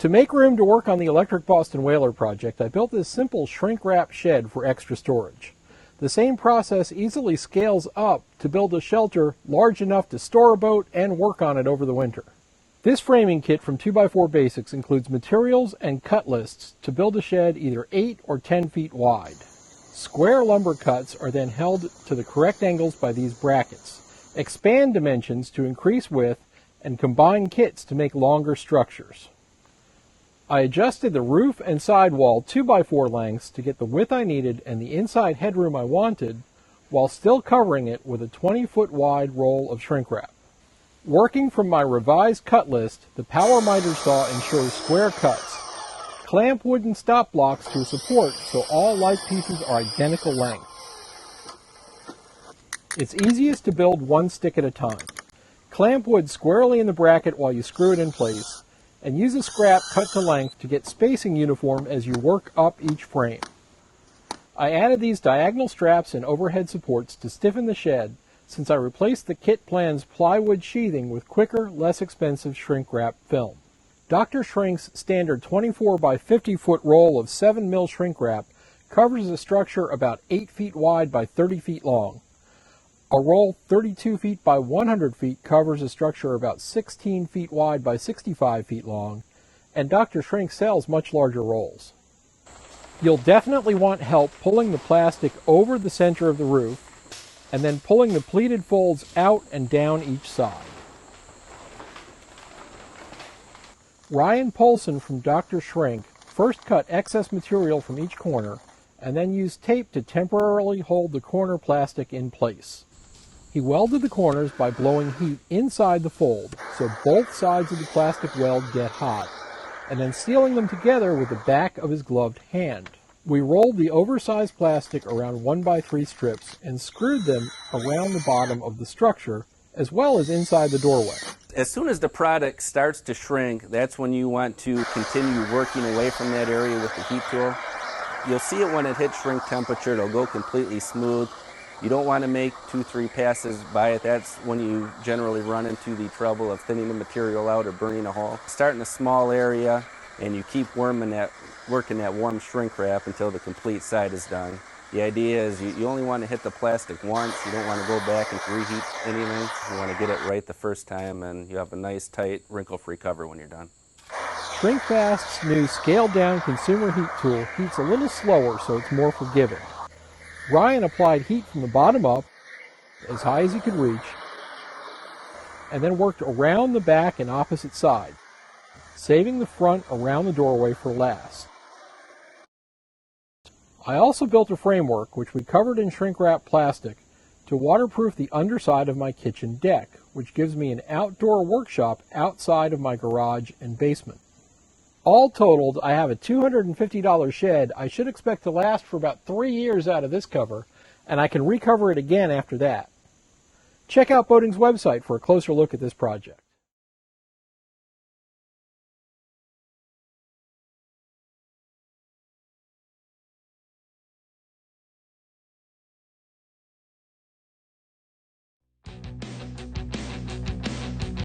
To make room to work on the electric Boston Whaler project, I built this simple shrink-wrap shed for extra storage. The same process easily scales up to build a shelter large enough to store a boat and work on it over the winter. This framing kit from 2x4 Basics includes materials and cut lists to build a shed either 8 or 10 feet wide. Square lumber cuts are then held to the correct angles by these brackets. Expand dimensions to increase width and combine kits to make longer structures. I adjusted the roof and sidewall 2x4 lengths to get the width I needed and the inside headroom I wanted, while still covering it with a 20-foot wide roll of shrink wrap. Working from my revised cut list, the power miter saw ensures square cuts. Clamp wooden stop blocks to a support so all light pieces are identical length. It's easiest to build one stick at a time. Clamp wood squarely in the bracket while you screw it in place, and use a scrap cut to length to get spacing uniform as you work up each frame. I added these diagonal straps and overhead supports to stiffen the shed, since I replaced the kit plan's plywood sheathing with quicker, less expensive shrink wrap film. Dr. Shrink's standard 24 by 50 foot roll of 7mm shrink wrap covers a structure about 8 feet wide by 30 feet long. A roll 32 feet by 100 feet covers a structure about 16 feet wide by 65 feet long, and Dr. Shrink sells much larger rolls. You'll definitely want help pulling the plastic over the center of the roof, and then pulling the pleated folds out and down each side. Ryan Polson from Dr. Shrink first cut excess material from each corner, and then used tape to temporarily hold the corner plastic in place. He welded the corners by blowing heat inside the fold, so both sides of the plastic weld get hot, and then sealing them together with the back of his gloved hand. We rolled the oversized plastic around 1x3 strips and screwed them around the bottom of the structure, as well as inside the doorway. As soon as the product starts to shrink, that's when you want to continue working away from that area with the heat tool. You'll see it when it hits shrink temperature, it'll go completely smooth. You don't want to make 2-3 passes by it. That's when you generally run into the trouble of thinning the material out or burning a hole. Start in a small area and you keep working that warm shrink wrap until the complete side is done. The idea is you only want to hit the plastic once. You don't want to go back and reheat anything. You want to get it right the first time, and you have a nice, tight, wrinkle-free cover when you're done. Shrinkfast's new scaled-down consumer heat tool heats a little slower, so it's more forgiving. Ryan applied heat from the bottom up, as high as he could reach, and then worked around the back and opposite side, saving the front around the doorway for last. I also built a framework, which we covered in shrink-wrap plastic, to waterproof the underside of my kitchen deck, which gives me an outdoor workshop outside of my garage and basement. All totaled, I have a $250 shed I should expect to last for about 3 years out of this cover, and I can recover it again after that. Check out Boating's website for a closer look at this project.